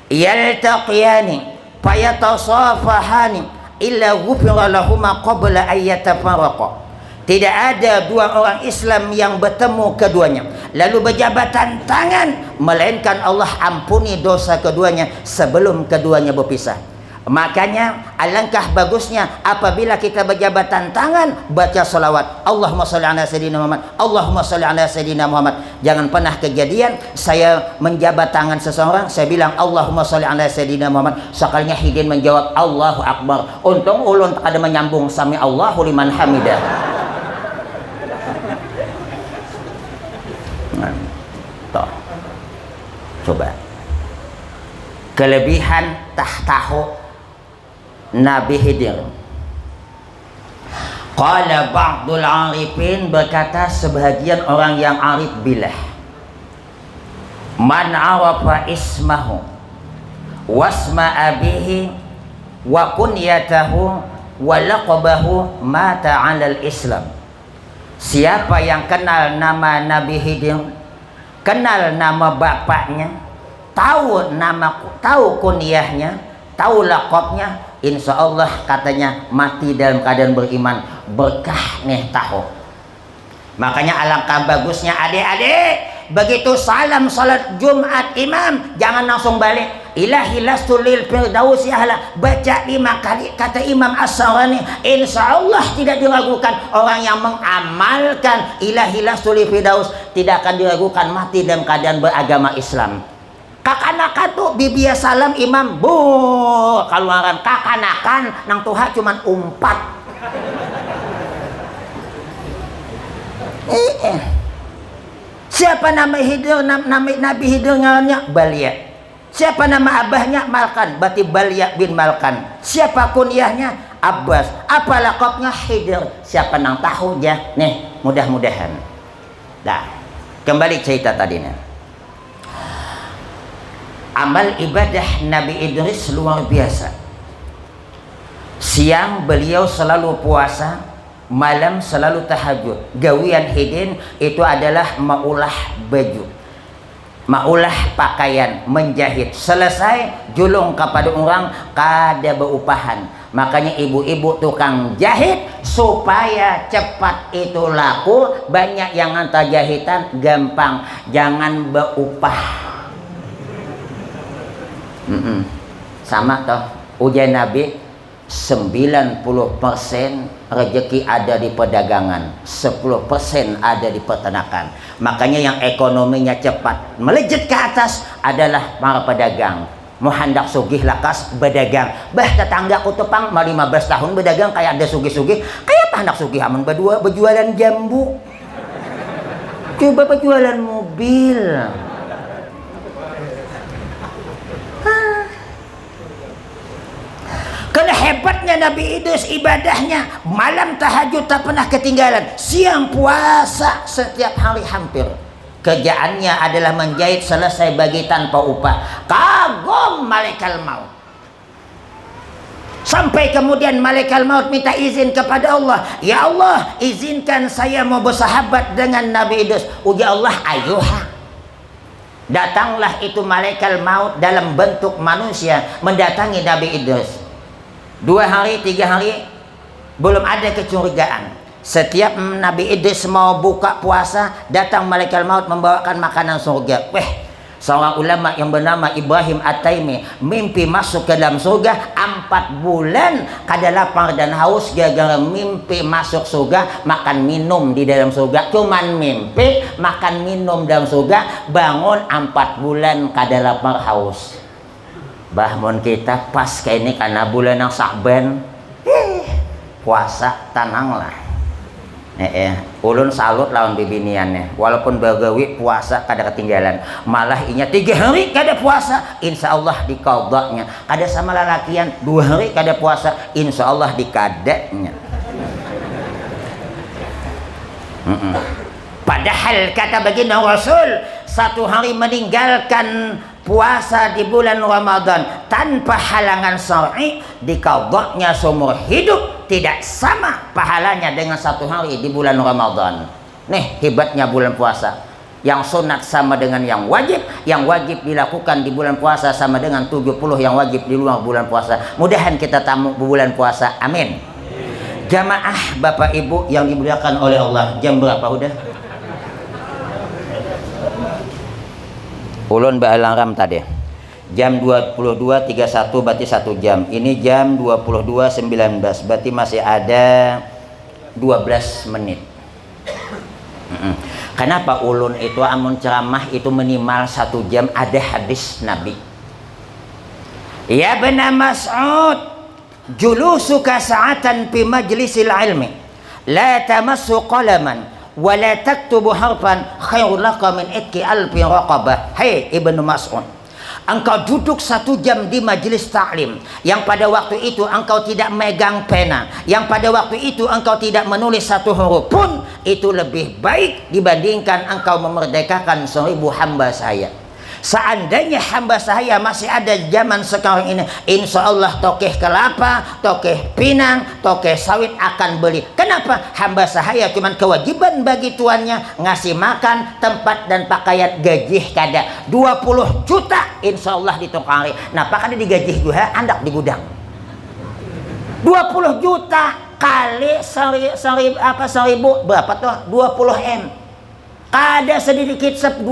yaltaqiyani fayatasafahani illa ghufira lahuma qabla an yatafarraqa. Tidak ada 2 orang Islam yang bertemu keduanya lalu berjabatan tangan, melainkan Allah ampuni dosa keduanya sebelum keduanya berpisah. Makanya alangkah bagusnya apabila kita berjabatan tangan baca salawat, Allahumma sholli ala sayyidina Muhammad, Allahumma sholli ala sayyidina Muhammad. Jangan pernah kejadian saya menjabat tangan seseorang, saya bilang Allahumma sholli ala sayyidina Muhammad, sekalinya hidin menjawab Allahu Akbar. Untung ulun tak ada menyambung sami Allahu liman hamidah. Toh. Coba kelebihan tahtahu Nabi Khidir. Qala ba'dul arifin, berkata sebahagian orang yang arif billah, man arafa ismahu wasma abihi wa kunyatahu wa laqabahu mata 'alal Islam. Siapa yang kenal nama Nabi Khidir, kenal nama bapaknya, tahu kunyahnya, tahu laqabnya, insya Allah katanya mati dalam keadaan beriman, berkah nih tahu. Makanya alangkah bagusnya adik-adik, begitu salam salat Jumat imam, jangan langsung balik. Ilahi lastu lil firdausi ahla, baca 5 kali kata Imam As-Sarani, insya Allah tidak diragukan orang yang mengamalkan ilahi lastu lil firdaus tidak akan diragukan mati dalam keadaan beragama Islam. Kakanakan tuh bibia salam imam bu kaluaran kakanakan nang tuha cuman umpat. Siapa nama Khidir? Nabi Khidir ngarannya Balia. Siapa nama abahnya? Malkan, berarti Balia bin Malkan. Siapa kunyahnya? Abbas. Apa lakopnya? Khidir. Siapa nang tahu aja nih, mudah-mudahan. Dah, kembali cerita tadinya. Amal ibadah Nabi Idris luar biasa. Siang beliau selalu puasa, malam selalu tahajud. Gawian hidin itu adalah maulah baju, maulah pakaian, menjahit. Selesai julung kepada orang kada beupahan. Makanya ibu-ibu tukang jahit supaya cepat itu laku, banyak yang hantar jahitan gampang, jangan beupah. Sama toh ujian Nabi, 90% rezeki ada di perdagangan, 10% ada di peternakan. Makanya yang ekonominya cepat melejit ke atas adalah para pedagang. Mau hendak sugih lakas berdagang. Bah tetangga ku tepang 15 tahun berdagang kayak ada sugih-sugih, kayak anak sugih amun berdua berjualan jambu. Coba berjualan mobil. Karena hebatnya Nabi Idris ibadahnya, malam tahajud tak pernah ketinggalan, siang puasa setiap hari hampir. Kerjaannya adalah menjahit, selesai bagi tanpa upah. Kagum malaikat maut. Sampai kemudian malaikat maut minta izin kepada Allah, ya Allah, izinkan saya mau bersahabat dengan Nabi Idris. Uji Allah, ayuha. Datanglah itu malaikat maut dalam bentuk manusia mendatangi Nabi Idris. 2 hari 3 hari belum ada kecurigaan. Setiap Nabi Idris mau buka puasa, datang malaikat maut membawakan makanan surga. Seorang ulama yang bernama Ibrahim At-Taimi mimpi masuk ke dalam surga 4 bulan, kada lapar dan haus gara-gara mimpi masuk surga, makan minum di dalam surga. Cuman mimpi makan minum dalam surga, bangun 4 bulan kada lapar haus. Bahmun kita pas kayak ini karena bulan yang Sa'ban, puasa tenanglah. Ulun salut lawan bibiniannya, walaupun bagawi puasa kada ketinggalan, malah inya 3 hari kada puasa, insya Allah dikadanya. Ada sama lalakian 2 hari kada puasa, insya Allah dikadanya. Padahal kata baginda Rasul, 1 hari meninggalkan puasa di bulan Ramadan tanpa halangan syar'i dikadanya seumur hidup, tidak sama pahalanya dengan 1 hari di bulan Ramadan. Nih hebatnya bulan puasa. Yang sunat sama dengan yang wajib dilakukan di bulan puasa sama dengan 70 yang wajib di luar bulan puasa. Mudahan kita tamu bulan puasa, amin. Jamaah Bapak Ibu yang dimuliakan oleh Allah, jam berapa udah? Ulun balaram tadi jam 22.31 berarti 1 jam. Ini jam 22.19 berarti masih ada 12 menit. Kenapa ulun itu amun ceramah itu minimal 1 jam? Ada hadis Nabi, ya Ibn Mas'ud, julusuka sa'atan fi majlisil ilmi la tamassu qalaman wa la taktubu harfan khairul laka min itqi alfi raqabah. Hei Ibnu Mas'ud, engkau duduk 1 jam di majelis taklim yang pada waktu itu engkau tidak megang pena, yang pada waktu itu engkau tidak menulis 1 huruf pun, itu lebih baik dibandingkan engkau memerdekakan 1000 hamba saya. Seandainya hamba saya masih ada zaman sekarang ini, insya Allah tokeh kelapa, tokeh pinang, tokeh sawit akan beli. Kenapa? Hamba saya cuman kewajiban bagi tuannya ngasih makan, tempat dan pakaian, gaji kada 20 juta insya Allah ditukari. Nah pak ada digaji gue andak di gudang 20 juta kali 1000 berapa tuh? 20 M. Kada sedikit 20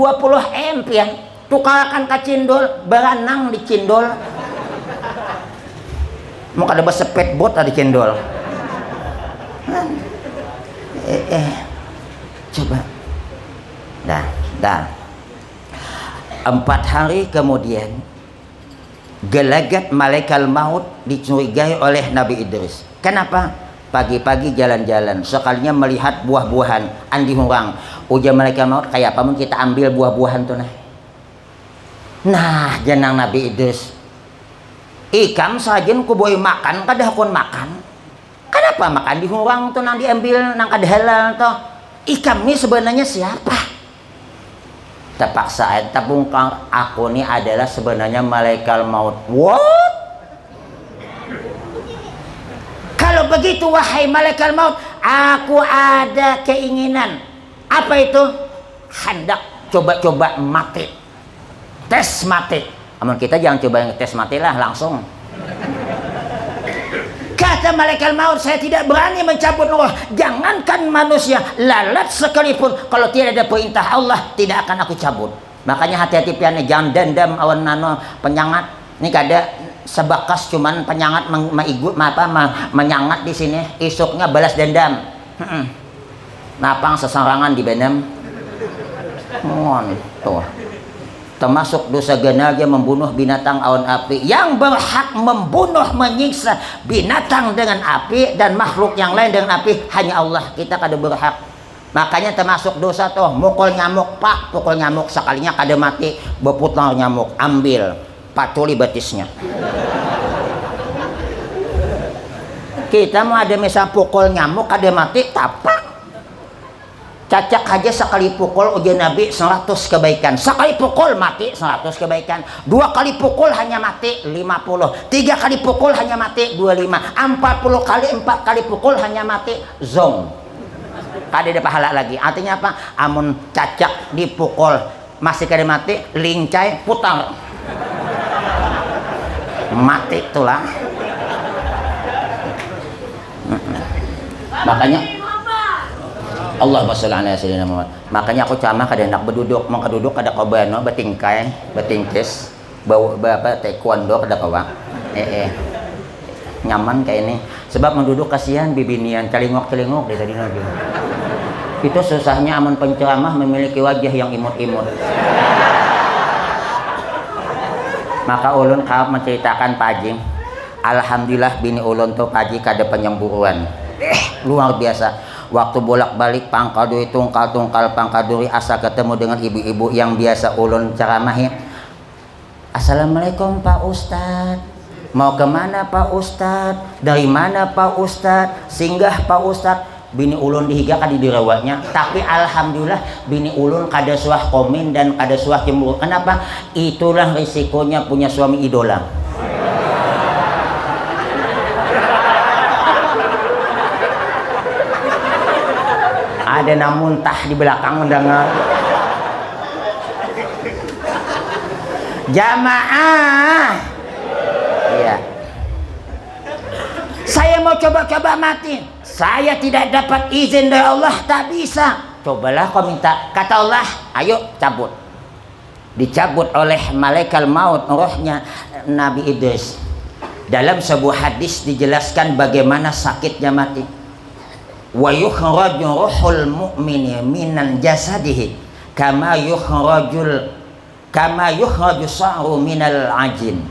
M pian. Tukarkan ke cindol, beranang di cindol. Mau kada bersepet bot di cindol. Coba. Dah. 4 hari kemudian gelagat malaikat maut dicurigai oleh Nabi Idris. Kenapa? Pagi-pagi jalan-jalan, sekalinya melihat buah-buahan andi hurang. Ujar malaikat maut, kayak apa mun kita ambil buah-buahan tuh nah jenang Nabi Idris, ikam sajen ku boy makan kada hakun makan. Kenapa makan di hurang tuh nang diambil nang kada halal toh? Ikam ini sebenarnya siapa? Terpaksa tabungkang, aku ini adalah sebenarnya malaikat maut. What? Kalau begitu wahai malaikat maut, aku ada keinginan. Apa itu? Hendak coba-coba mati. Tes mati. Namun kita jangan coba yang tes mati lah langsung. Kata malaikat maut, saya tidak berani mencabut roh. Jangankan manusia, lalat sekalipun, kalau tidak ada perintah Allah tidak akan aku cabut. Makanya hati-hati piannya, jangan dendam awan nano penyangat. Ini kada sebakas cuman penyangat menyangat di sini, isuknya balas dendam. Napang sesarangan di benem. Tuh. termasuk dosa genaga membunuh binatang awan api. Yang berhak membunuh, menyiksa binatang dengan api dan makhluk yang lain dengan api hanya Allah. Kita kada berhak. Makanya termasuk dosa tuh mukul nyamuk, pak, pukul nyamuk sekalinya kada mati, berputar nyamuk, ambil patuli betisnya. Kita mau ada misal pukul nyamuk kada mati, tapak cacak aja sekali pukul ujian Nabi 100 kebaikan. Sekali pukul mati 100 kebaikan. 2 kali pukul hanya mati 50. 3 kali pukul hanya mati 25. 40 kali 4 kali pukul hanya mati zong. Kada ada pahala lagi. Artinya apa? Amun cacak dipukul masih kada mati, lincai putar. Mati tulah. Makanya Allahumma sholli ala sayyidina Muhammad. Makanya aku camah kada hendak berduduk, mau keduduk kada kobano betingkai, betingkis, bau apa taekwondo kada kawa. Nyaman kayak ini. Sebab menduduk kasihan bibinian celingok-celingok dari tadi lagi. Itu susahnya amun penceramah memiliki wajah yang imut-imut. Maka ulun kau menceritakan Paji. Alhamdulillah bini ulun tuh Paji kada penyemburuan. Luar biasa. Waktu bolak-balik Pangkaduri tungkal-tungkal Pangkaduri asa ketemu dengan ibu-ibu yang biasa ulun ceramahi. Assalamualaikum Pak Ustadz. Mau kemana Pak Ustadz? Dari mana Pak Ustadz? Singgah Pak Ustadz. Bini ulun dihiga kan dirawatnya. Tapi alhamdulillah bini ulun kada suah komen dan kada suah cemburu. Kenapa? Itulah risikonya punya suami idola. Ada namun tah di belakang mendengar. Jamaah. Iya. Saya mau coba-coba mati. Saya tidak dapat izin dari Allah, tak bisa. Cobalah kau minta. Kata Allah, ayo cabut. Dicabut oleh malaikat maut rohnya Nabi Idris. Dalam sebuah hadis dijelaskan bagaimana sakitnya mati. Wa yukhraju ruhul mu'mini minan jasadihi kama yukhraju sa'ru minal ajin.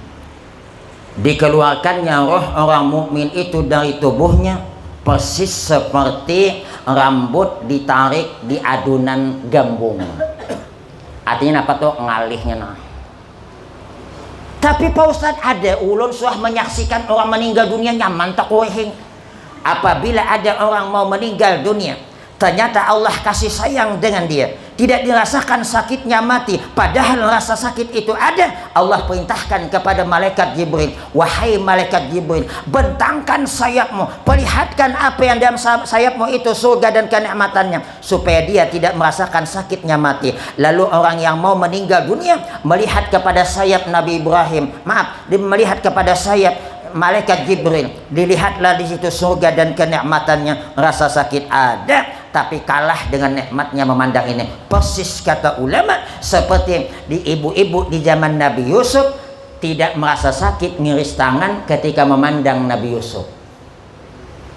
Dikeluarkannya roh orang mukmin itu dari tubuhnya persis seperti rambut ditarik di adunan gambung. Artinya apa tuh? Ngalihnya nah. Tapi Pak Ustadz, ada ulun suah menyaksikan orang meninggal dunia nyaman tak wehing. Apabila ada orang mau meninggal dunia, ternyata Allah kasih sayang dengan dia, tidak dirasakan sakitnya mati, padahal rasa sakit itu ada. Allah perintahkan kepada malaikat Jibril, wahai malaikat Jibril, bentangkan sayapmu, perlihatkan apa yang dalam sayapmu itu surga dan kenikmatannya, supaya dia tidak merasakan sakitnya mati. Lalu orang yang mau meninggal dunia melihat kepada sayap Nabi Ibrahim, melihat kepada sayap malaikat Jibril, dilihatlah di situ surga dan kenikmatannya. Rasa sakit ada, tapi kalah dengan nikmatnya memandang ini. Persis kata ulama seperti di ibu-ibu di zaman Nabi Yusuf tidak merasa sakit ngiris tangan ketika memandang Nabi Yusuf.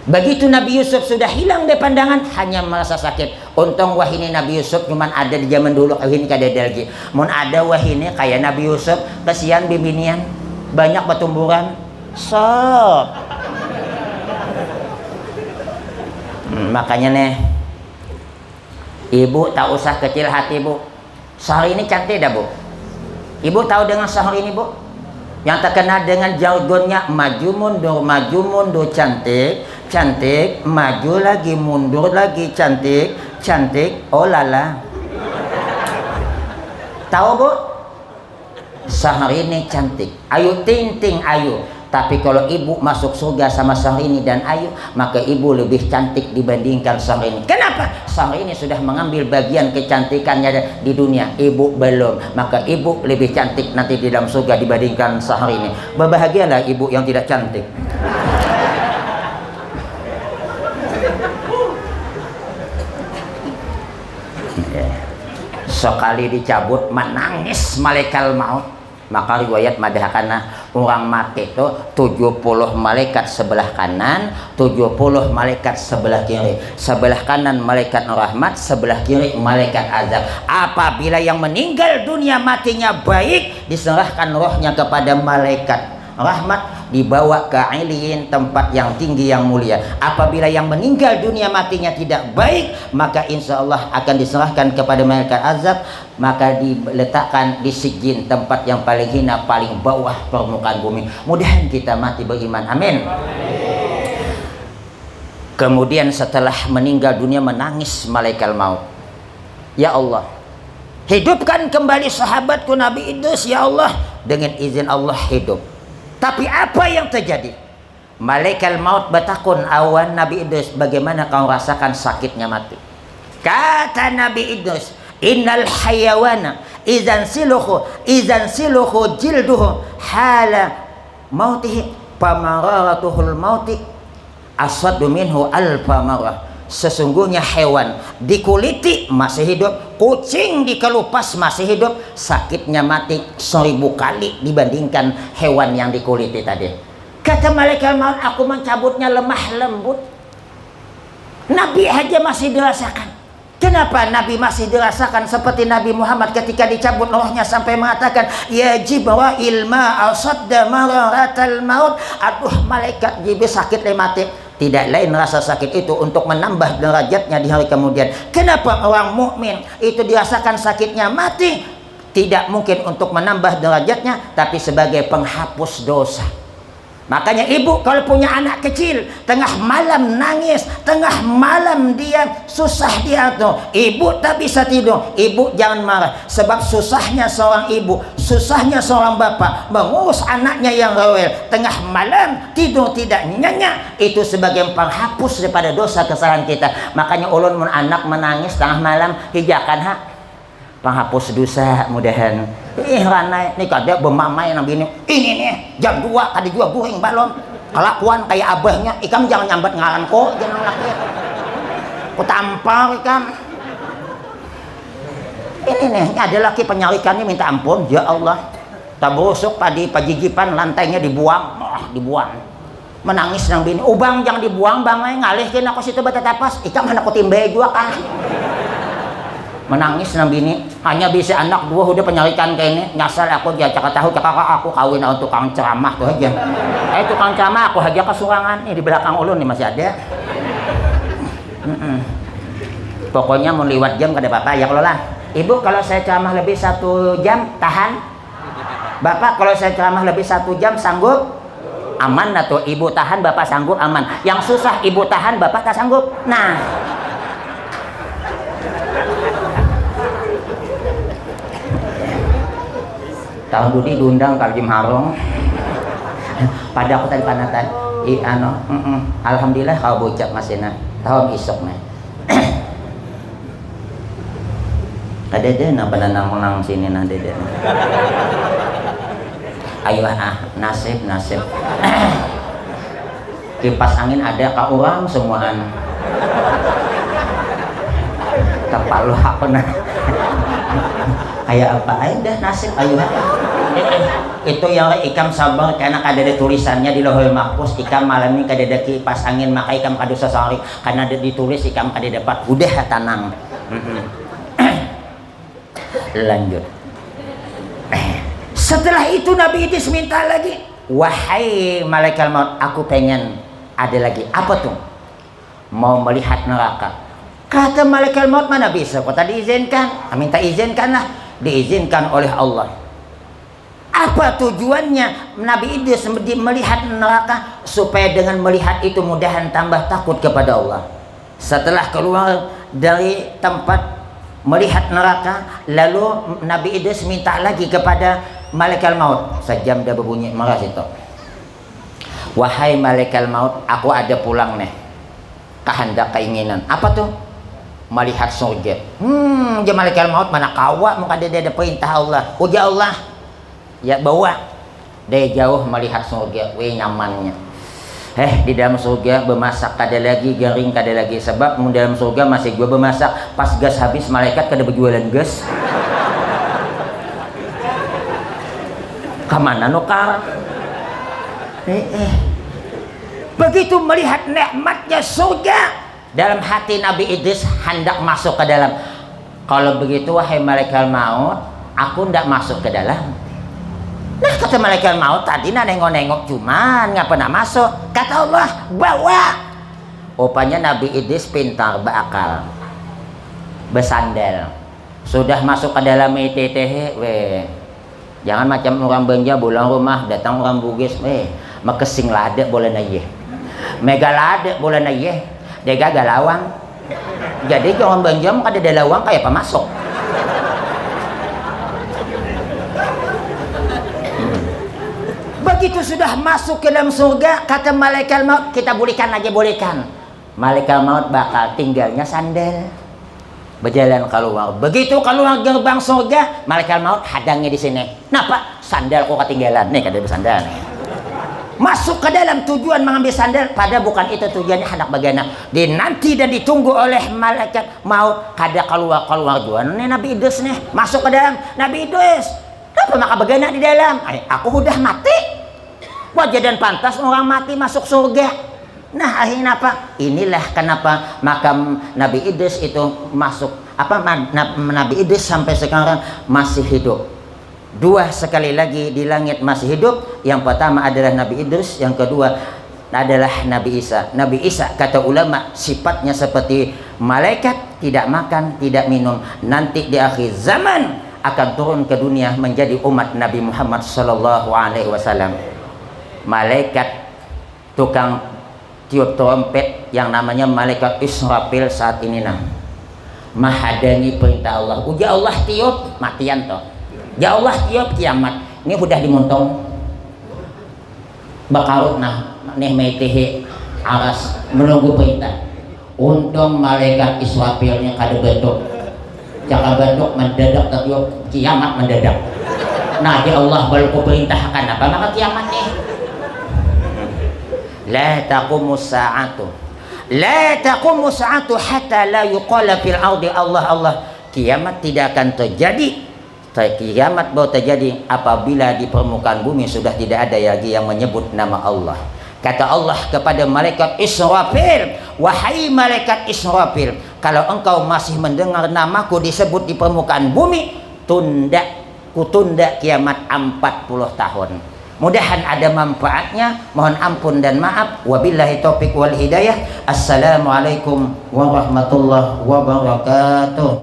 Begitu Nabi Yusuf sudah hilang dari pandangan, hanya merasa sakit. Untung wahini Nabi Yusuf cuman ada di zaman dulu, wahini kada ada lagi. Mun ada wahini kayak Nabi Yusuf, kasihan bibinian banyak bertumburan. Sob. Makanya nih, ibu tak usah kecil hati bu. Sehari ini cantik dah bu. Ibu tahu dengan sehari ini bu, yang terkenal dengan jargonnya maju mundur cantik, cantik, maju lagi mundur lagi cantik, cantik, oh lala. Tahu bu? Sehari ini cantik, ayu ting ting ayu. Tapi kalau ibu masuk surga sama Syahrini dan Ayu, maka ibu lebih cantik dibandingkan Syahrini. Kenapa? Syahrini sudah mengambil bagian kecantikannya di dunia, ibu belum. Maka ibu lebih cantik nanti di dalam surga dibandingkan Syahrini. Berbahagialah ibu yang tidak cantik. Sekali dicabut menangis malaikat maut. Maka riwayat madahakana orang mati itu 70 malaikat sebelah kanan, 70 malaikat sebelah kiri. Sebelah kanan malaikat rahmat, sebelah kiri malaikat azab. Apabila yang meninggal dunia matinya baik, diserahkan rohnya kepada malaikat rahmat, dibawa ke Iliyin, tempat yang tinggi yang mulia. Apabila yang meninggal dunia matinya tidak baik, maka insya Allah akan diserahkan kepada malaikat azab, maka diletakkan di sijin, tempat yang paling hina, paling bawah permukaan bumi. Mudahan kita mati beriman, amin. Kemudian setelah meninggal dunia menangis malaikat maut, ya Allah, hidupkan kembali sahabatku Nabi Idris, ya Allah. Dengan izin Allah hidup. Tapi apa yang terjadi? Malaikat maut bertakun, awan Nabi Idris, bagaimana kau rasakan sakitnya mati? Kata Nabi Idris, innal hayawana izan siluhu jilduhu hala mautihi pamararatuhul mauti asadu minhu alfa marah. Sesungguhnya hewan dikuliti masih hidup, kucing dikelupas masih hidup, sakitnya mati 1000 kali dibandingkan hewan yang dikuliti tadi. Kata malaikat maut, aku mencabutnya lemah lembut. Nabi aja masih dirasakan. Kenapa Nabi masih dirasakan seperti Nabi Muhammad ketika dicabut rohnya sampai mengatakan, ya Jibril ma asadda mararatal maut. Aduh, malaikat Jibril sakit mati. Tidak lain rasa sakit itu untuk menambah derajatnya di hari kemudian. Kenapa orang mukmin itu dirasakan sakitnya mati? Tidak mungkin untuk menambah derajatnya, tapi sebagai penghapus dosa. Makanya ibu kalau punya anak kecil tengah malam nangis, tengah malam dia susah dia tuh, ibu tak bisa tidur, ibu jangan marah. Sebab susahnya seorang ibu, susahnya seorang bapak mengurus anaknya yang rewel, tengah malam tidur tidak nyenyak, itu sebagai penghapus daripada dosa kesalahan kita. Makanya ulun mun anak menangis tengah malam, hijakan ha penghapus dosa, mudahan. Ranai nih kada bemamai nabi ini nih jam 2 tadi juga guring balon kelakuan kayak abahnya, ikam jangan nyambat ngaran kok, jangan laki ku tampar ikam. Ini nih ada laki penyarikannya minta ampun, ya Allah, tak busuk padi pajijipan lantainya dibuang, dibuang. Menangis nang bini, ubang jangan dibuang bang, ngalihkeun aku situ bata tapas, ikam anak ku timbe juga kan. Menangis nang bini, hanya bisa anak 2 udah penyarikan kayak ini, nyasar aku dia cakap tahu cakap aku kawin sama tukang ceramah tuh aja. Tukang ceramah aku aja kesurangan nih di belakang ulun nih masih ada. Pokoknya mau lewat jam kada apa-apa ya kalau lah. Ibu kalau saya ceramah lebih 1 jam tahan. Bapak kalau saya ceramah lebih 1 jam sanggup? Aman atau ibu tahan bapak sanggup aman. Yang susah ibu tahan bapak tak sanggup. Nah. Tahun budi diundang kalau Jim Harong pada aku tadi panatan alhamdulillah kau bocap masina tahun isok nih ada deh napa menang sini nah dede ayo nasib kipas angin ada ke orang semuaan tepat lu apa nah kayak apa aja nasib ayo itu yang ikam sabar karena ada tulisannya di Lauhul Mahfuz, ikam malam ini kada ada kipas angin maka ikam kada usah sehari karena ada ditulis ikam kada dapat udah tanang. Lanjut. Setelah itu Nabi Idris minta lagi, wahai malaikat maut, aku pengen ada lagi. Apa tuh? Mau melihat neraka. Kata malaikat maut, mana bisa kok tadi izinkan, minta izinkanlah, diizinkan oleh Allah. Apa tujuannya Nabi Idris melihat neraka? Supaya dengan melihat itu mudahan tambah takut kepada Allah. Setelah keluar dari tempat melihat neraka, lalu Nabi Idris minta lagi kepada malaikat maut. Sejam dah berbunyi marah itu. Wahai malaikat maut, aku ada pulang nih. Kehendak keinginan. Apa tuh? Melihat surga. Dia malaikat maut mana kawa muka dia ada perintah Allah. Uja Allah. Ya bawa dari jauh melihat surga, nyamannya. Di dalam surga bermasak kada lagi, garing kada lagi. Sebab di dalam surga masih gua bermasak. Pas gas habis malaikat kada berjualan gas. Kemana nukar? Begitu melihat nikmatnya surga, dalam hati Nabi Idris hendak masuk ke dalam. Kalau begitu wahai malaikat maut, aku hendak masuk ke dalam. Nah kata malaikat maut, tadi nengok-nengok cuman nggak pernah masuk. Kata Allah, bawa. Rupanya Nabi Idris pintar, berakal, bersandal. Sudah masuk ke dalam ITTH, jangan macam orang Banja pulang rumah datang orang Bugis, makesing lade boleh naye, mega lade boleh naye, dega galawang. Jadi orang Banja mau ada dalawang kayak apa masuk. Begitu sudah masuk ke dalam surga, kata malaikat maut, kita bolehkan aja, bolehkan. Malaikat maut bakal tinggalnya sandal, berjalan keluar. Begitu keluar gerbang surga, malaikat maut hadangnya di sini. Kenapa? Sandal kok ketinggalan. Nih kada bersandal nih. Masuk ke dalam tujuan mengambil sandal, pada bukan itu tujuannya, hendak bagaimana? Dinanti dan ditunggu oleh malaikat maut, kada keluar juga. Nih Nabi Idris nih masuk ke dalam. Nabi Idris, kenapa maka bagaimana di dalam? Aku udah mati. Wajar dan pantas orang mati masuk surga. Nah akhirnya apa? Inilah kenapa makam Nabi Idris itu masuk Nabi Idris sampai sekarang masih hidup. Dua sekali lagi di langit masih hidup. Yang pertama adalah Nabi Idris, yang kedua adalah Nabi Isa. Nabi Isa kata ulama sifatnya seperti malaikat, tidak makan, tidak minum. Nanti di akhir zaman akan turun ke dunia menjadi umat Nabi Muhammad sallallahu alaihi wasallam. Malaikat tukang tiup trompet yang namanya malaikat Israfil saat ini mahadani perintah Allah. Uja Allah tiup matian toh. Ya Allah tiup kiamat. Ini udah dimuntong. Bakarut nih meitehe aras menunggu perintah. Untung malaikat Israfilnya kada bentuk. Jaka bentuk mendadak tiup kiamat mendadak. Nah ya Allah baru perintahkan apa maka kiamat nih. La taqumus sa'atu hatta la yuqala fil ardi Allah. Kiamat tidak akan terjadi. Kiamat baru terjadi apabila di permukaan bumi sudah tidak ada lagi yang menyebut nama Allah. Kata Allah kepada malaikat Israfil, wahai malaikat Israfil, kalau engkau masih mendengar namaku disebut di permukaan bumi, kutunda kiamat 40 tahun. Mudahan ada manfaatnya. Mohon ampun dan maaf. Wabillahi taufiq wal hidayah. Assalamualaikum warahmatullahi wabarakatuh.